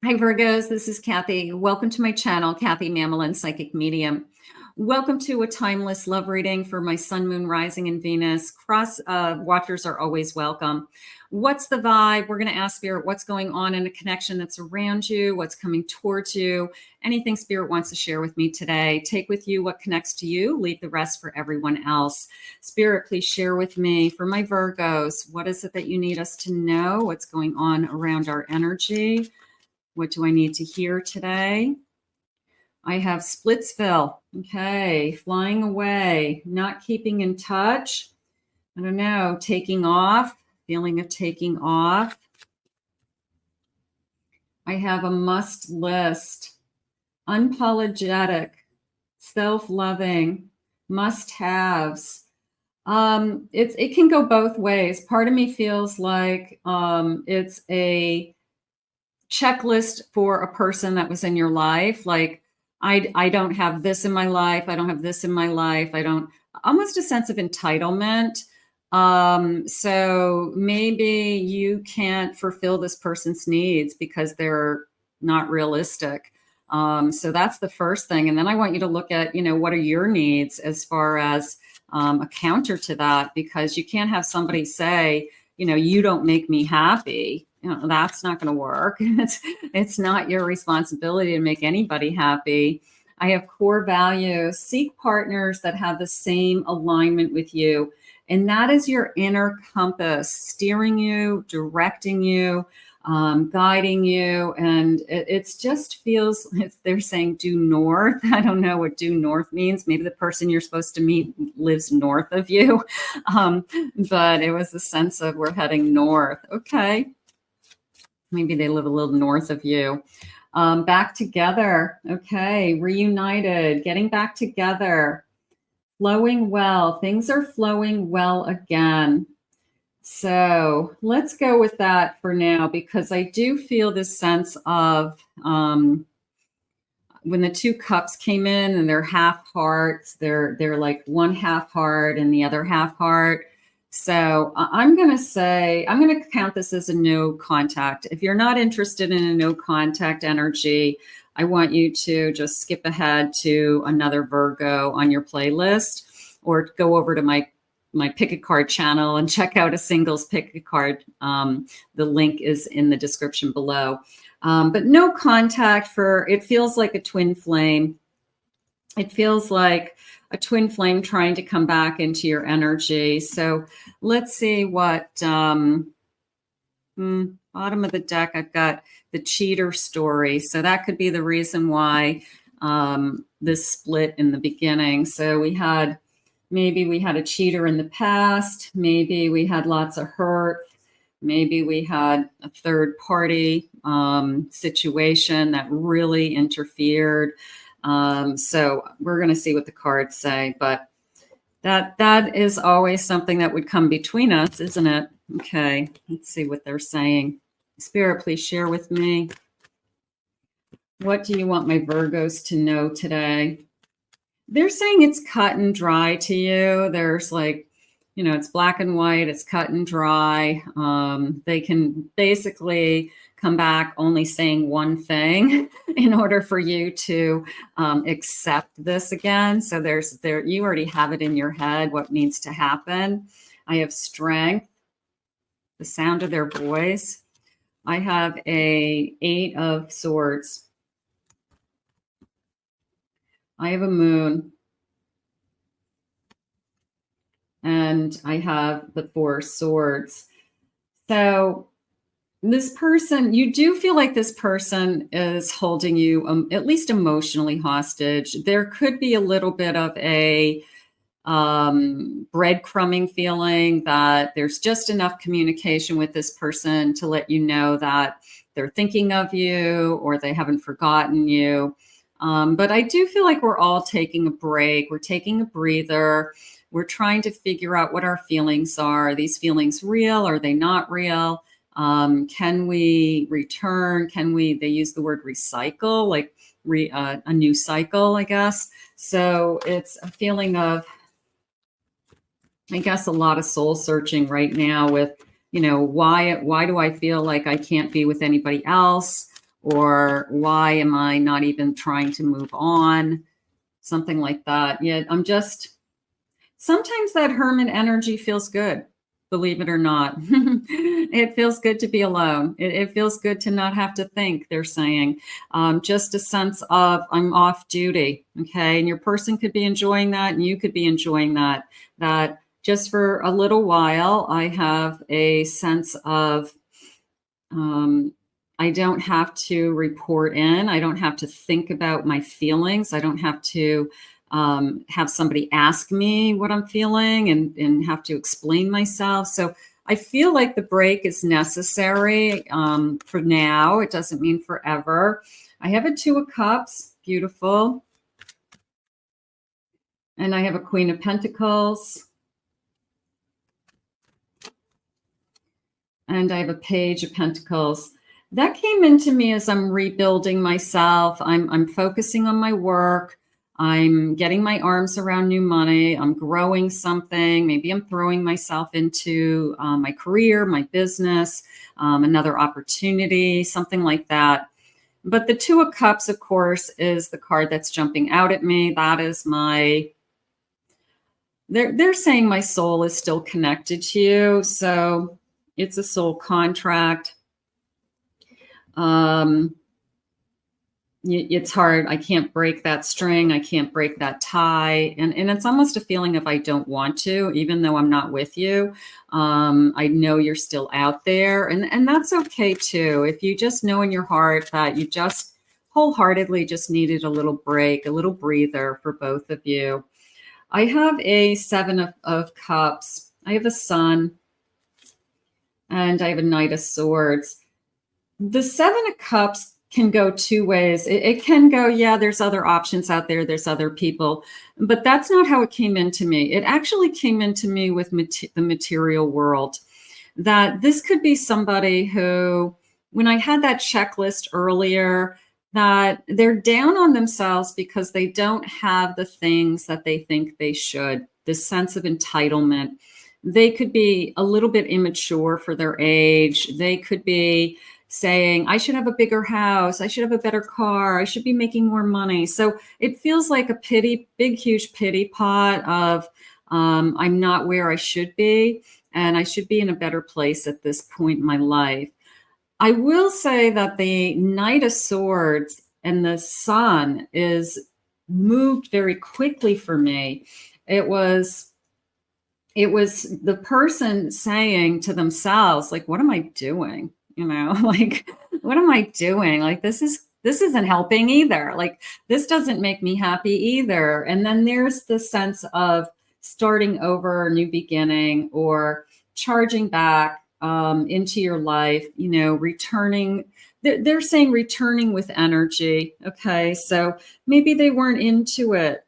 Hi Virgos, this is Kathy. Welcome to my channel, Kathy Mamolen, Psychic Medium. Welcome to a timeless love reading for my Sun, Moon, Rising, and Venus. Cross watchers are always welcome. What's the vibe? We're going to ask Spirit what's going on in a connection that's around you, what's coming towards you, anything Spirit wants to share with me today. Take with you what connects to you, leave the rest for everyone else. Spirit, please share with me for my Virgos. What is it that you need us to know? What's going on around our energy? What do I need to hear today? I have Splitsville. Okay, flying away, not keeping in touch. I don't know, taking off, feeling of taking off. I have a must list. Unapologetic, self-loving, must-haves. It can go both ways. Part of me feels like it's a checklist for a person that was in your life. Like, I don't have this in my life. I don't have this in my life. I don't, almost a sense of entitlement. So maybe you can't fulfill this person's needs because they're not realistic. So that's the first thing. And then I want you to look at, what are your needs as far as a counter to that, because you can't have somebody say, you don't make me happy. That's not going to work. It's not your responsibility to make anybody happy. I have core values. Seek partners that have the same alignment with you. And that is your inner compass, steering you, directing you, guiding you. And it just feels, they're saying due north. I don't know what due north means. Maybe the person you're supposed to meet lives north of you. But it was the sense of we're heading north. Okay. Maybe they live a little north of you. Back together. Okay. Reunited. Getting back together. Flowing well. Things are flowing well again. So let's go with that for now, because I do feel this sense of when the two cups came in and they're half hearts, they're like one half heart and the other half heart. So I'm going to count this as a no contact. If you're not interested in a no contact energy, I want you to just skip ahead to another Virgo on your playlist, or go over to my pick a card channel and check out a singles pick a card. The link is in the description below. But no contact it feels like a twin flame. It feels like a twin flame trying to come back into your energy. So let's see what, bottom of the deck, I've got the cheater story. So that could be the reason why this split in the beginning. So maybe we had a cheater in the past. Maybe we had lots of hurt. Maybe we had a third party situation that really interfered. So we're going to see what the cards say, but that is always something that would come between us, isn't it? Okay, let's see what they're saying. Spirit, please share with me. What do you want my Virgos to know today? They're saying it's cut and dry to you. There's like, it's black and white, it's cut and dry. They can basically come back only saying one thing in order for you to accept this again. So you already have it in your head what needs to happen. I have strength, the sound of their voice. I have a 8 of Swords. I have a Moon. And I have the 4 Swords. So this person, you do feel like this person is holding you at least emotionally hostage. There could be a little bit of a breadcrumbing feeling that there's just enough communication with this person to let you know that they're thinking of you or they haven't forgotten you. But I do feel like we're all taking a break. We're taking a breather. We're trying to figure out what our feelings are. Are these feelings real? Are they not real? Can we return? They use the word recycle, like a new cycle, I guess. So it's a feeling of, I guess, a lot of soul searching right now with, why do I feel like I can't be with anybody else? or why am I not even trying to move on? Something like that. Yeah, sometimes that hermit energy feels good, believe it or not. It feels good to be alone. It feels good to not have to think, they're saying. Just a sense of I'm off duty, okay? And your person could be enjoying that, and you could be enjoying that. That just for a little while, I have a sense of I don't have to report in. I don't have to think about my feelings. I don't have to have somebody ask me what I'm feeling and have to explain myself. So I feel like the break is necessary for now. It doesn't mean forever. I have a 2 of Cups, beautiful. And I have a Queen of Pentacles. And I have a Page of Pentacles. That came into me as I'm rebuilding myself. I'm focusing on my work. I'm getting my arms around new money. I'm growing something. Maybe I'm throwing myself into my career, my business, another opportunity, something like that. But the 2 of Cups, of course, is the card that's jumping out at me. That is they're saying my soul is still connected to you. So it's a soul contract. It's hard. I can't break that string. I can't break that tie. And it's almost a feeling of I don't want to, even though I'm not with you. I know you're still out there. And that's okay too. If you just know in your heart that you just wholeheartedly just needed a little break, a little breather for both of you. I have a 7 of Cups. I have a Sun. And I have a Knight of Swords. The 7 of Cups can go 2 ways. It can go, yeah, there's other options out there. There's other people. But that's not how it came into me. It actually came into me with the material world. That this could be somebody who, when I had that checklist earlier, that they're down on themselves because they don't have the things that they think they should. This sense of entitlement. They could be a little bit immature for their age. They could be saying, I should have a bigger house. I should have a better car. I should be making more money. So it feels like a big, huge pity pot of I'm not where I should be, and I should be in a better place at this point in my life. I will say that the Knight of Swords and the Sun is moved very quickly for me. It was the person saying to themselves, like, what am I doing? Like, what am I doing? Like, this isn't helping either. Like, this doesn't make me happy either. And then there's the sense of starting over, new beginning, or charging back into your life, returning. They're saying returning with energy. Okay. So maybe they weren't into it.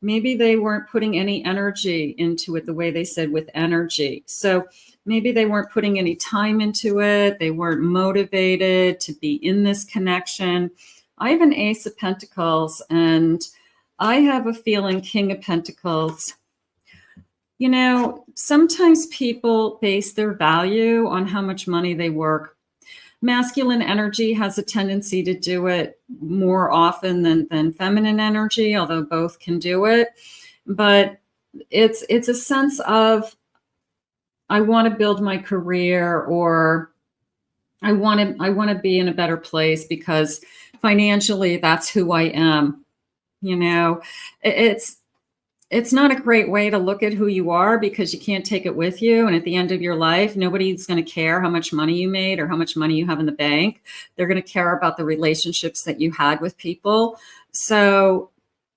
Maybe they weren't putting any energy into it the way they said with energy. So maybe they weren't putting any time into it. They weren't motivated to be in this connection. I have an Ace of Pentacles, and I have a feeling King of Pentacles. Sometimes people base their value on how much money they work. Masculine energy has a tendency to do it more often than feminine energy, although both can do it. But it's a sense of, I want to build my career, or I want to be in a better place because financially that's who I am. It's not a great way to look at who you are, because you can't take it with you. And at the end of your life, nobody's going to care how much money you made or how much money you have in the bank. They're going to care about the relationships that you had with people. So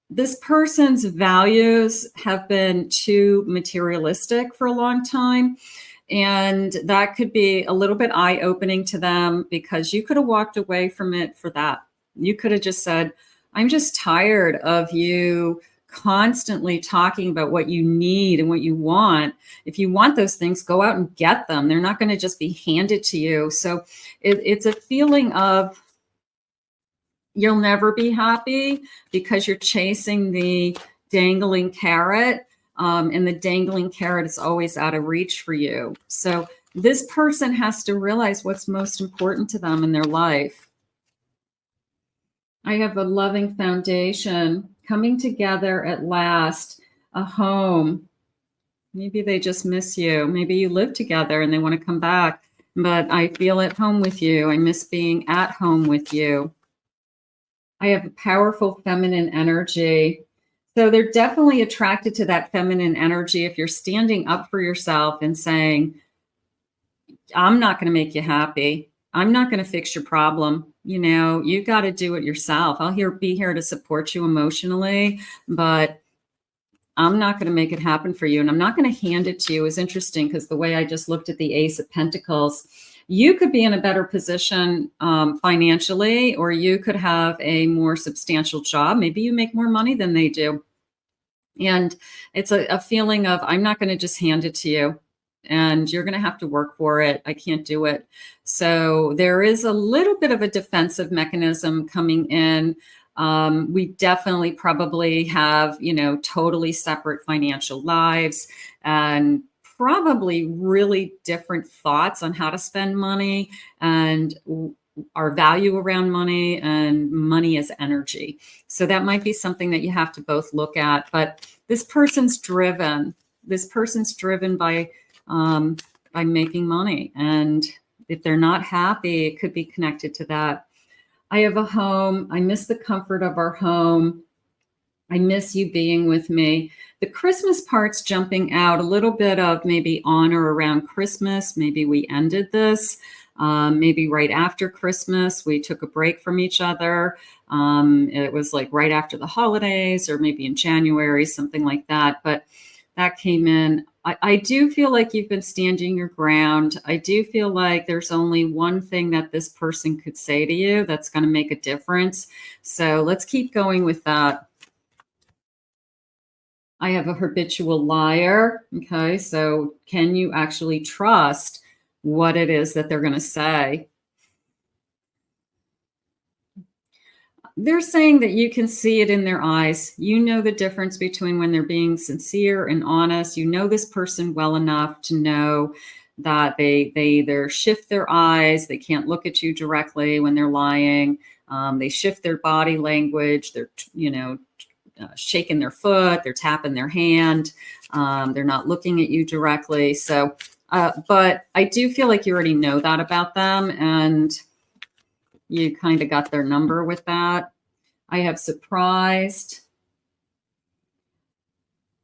this person's values have been too materialistic for a long time. And that could be a little bit eye-opening to them, because you could have walked away from it for that. You could have just said, I'm just tired of you constantly talking about what you need and what you want. If you want those things, go out and get them. They're not going to just be handed to you. So it's a feeling of you'll never be happy because you're chasing the dangling carrot, and the dangling carrot is always out of reach for you. So this person has to realize what's most important to them in their life. I have a loving foundation coming together at last, a home. Maybe they just miss you. Maybe you live together and they want to come back, but I feel at home with you. I miss being at home with you. I have a powerful feminine energy. So they're definitely attracted to that feminine energy. If you're standing up for yourself and saying, I'm not going to make you happy. I'm not going to fix your problem. You know, you got to do it yourself. Be here to support you emotionally, but I'm not going to make it happen for you. And I'm not going to hand it to you. Is interesting because the way I just looked at the Ace of Pentacles, you could be in a better position financially, or you could have a more substantial job. Maybe you make more money than they do. And it's a feeling of, I'm not going to just hand it to you and you're going to have to work for it. I can't do it. So there is a little bit of a defensive mechanism coming in. We definitely probably have, you know, totally separate financial lives and probably really different thoughts on how to spend money and our value around money and money as energy. So that might be something that you have to both look at. But this person's driven. This person's driven by making money. And if they're not happy, it could be connected to that. I have a home. I miss the comfort of our home. I miss you being with me. The Christmas part's jumping out, a little bit of maybe on or around Christmas. Maybe we ended this. Maybe right after Christmas, we took a break from each other. It was like right after the holidays or maybe in January, something like that. But that came in. I do feel like you've been standing your ground. I do feel like there's only one thing that this person could say to you that's going to make a difference. So let's keep going with that. I have a habitual liar. Okay, so can you actually trust what it is that they're going to say? They're saying that you can see it in their eyes. You know the difference between when they're being sincere and honest. You know this person well enough to know that they either shift their eyes, they can't look at you directly when they're lying. They shift their body language. They're, you know, shaking their foot, they're tapping their hand, they're not looking at you directly. So, but I do feel like you already know that about them and you kind of got their number with that. I have surprised.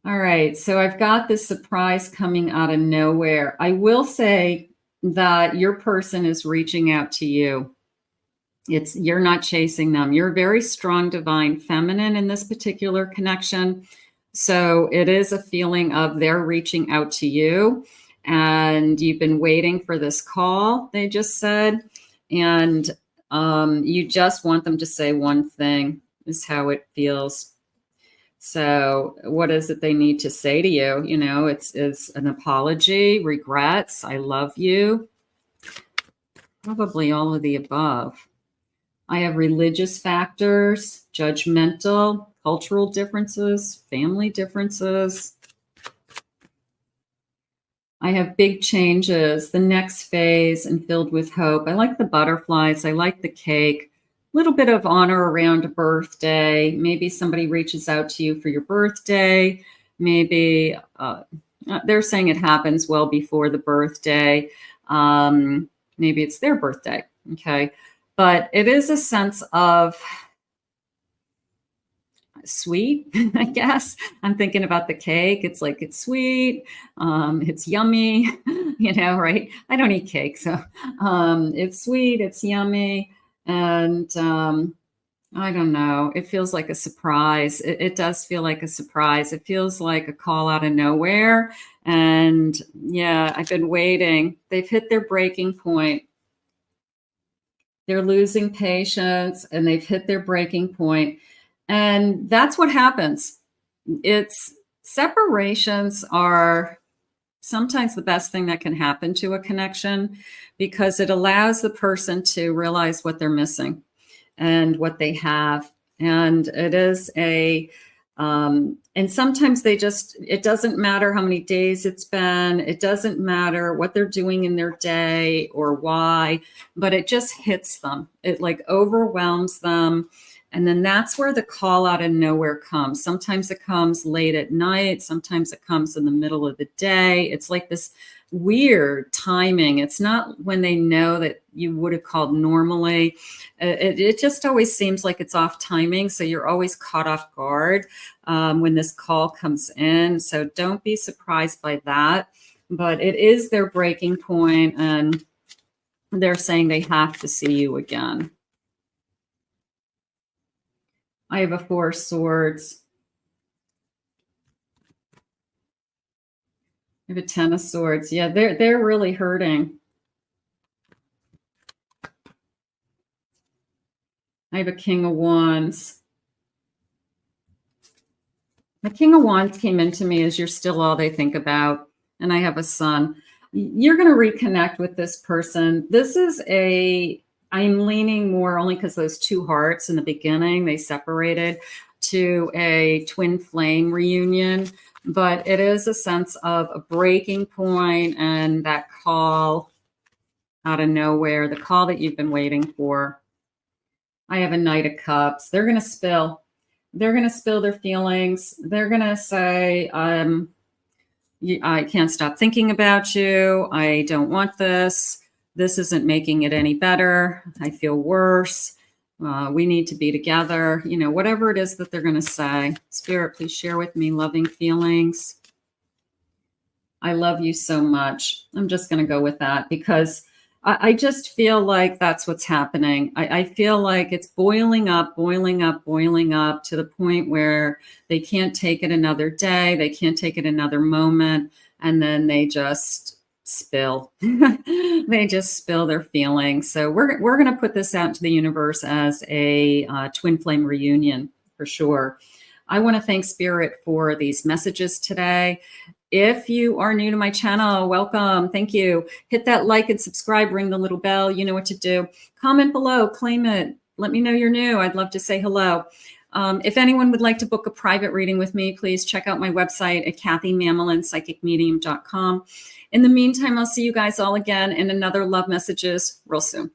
All right, so I've got this surprise coming out of nowhere. I will say that your person is reaching out to you. You're not chasing them. You're very strong, divine feminine in this particular connection. So it is a feeling of they're reaching out to you and you've been waiting for this call, they just said. And you just want them to say one thing is how it feels. So what is it they need to say to you? You know, it's an apology, regrets, I love you. Probably all of the above. I have religious factors, judgmental, cultural differences, family differences. I have big changes, the next phase, and filled with hope. I like the butterflies. I like the cake. A little bit of honor around a birthday. Maybe somebody reaches out to you for your birthday. Maybe they're saying it happens well before the birthday. Maybe it's their birthday. Okay. But it is a sense of sweet, I guess. I'm thinking about the cake. It's like, it's sweet. It's yummy, you know, right? I don't eat cake. So it's sweet, it's yummy. And I don't know. It feels like a surprise. It does feel like a surprise. It feels like a call out of nowhere. And yeah, I've been waiting. They've hit their breaking point. They're losing patience and they've hit their breaking point. And that's what happens. It's separations are sometimes the best thing that can happen to a connection because it allows the person to realize what they're missing and what they have. And it is and sometimes it doesn't matter how many days it's been, it doesn't matter what they're doing in their day or why, but it just hits them. It like overwhelms them And then that's where the call out of nowhere comes. Sometimes it comes late at night. Sometimes it comes in the middle of the day. It's like this weird timing. It's not when they know that you would have called normally. It just always seems like it's off timing. So you're always caught off guard when this call comes in. So don't be surprised by that. But it is their breaking point, and they're saying they have to see you again. I have a 4 of Swords. I have a 10 of Swords. Yeah, they're really hurting. I have a King of Wands. The King of Wands came into me as you're still all they think about. And I have a Sun. You're going to reconnect with this person. This is I'm leaning more only because those 2 hearts in the beginning, they separated, to a twin flame reunion. But it is a sense of a breaking point and that call out of nowhere, the call that you've been waiting for. I have a Knight of Cups. They're going to spill. They're going to spill their feelings. They're going to say, I can't stop thinking about you. I don't want this. This isn't making it any better. I feel worse. We need to be together. You know, whatever it is that they're going to say. Spirit, please share with me loving feelings. I love you so much. I'm just going to go with that because I just feel like that's what's happening. I feel like it's boiling up to the point where they can't take it another day. They can't take it another moment. And then they just spill. They just spill their feelings. So we're going to put this out into the universe as a twin flame reunion for sure. I want to thank Spirit for these messages today. If you are new to my channel, welcome. Thank you. Hit that like and subscribe, ring the little bell. You know what to do. Comment below, claim it. Let me know you're new. I'd love to say hello. If anyone would like to book a private reading with me, please check out my website at KathyMamolen.psychicmedium.com. In the meantime, I'll see you guys all again in another Love Messages real soon.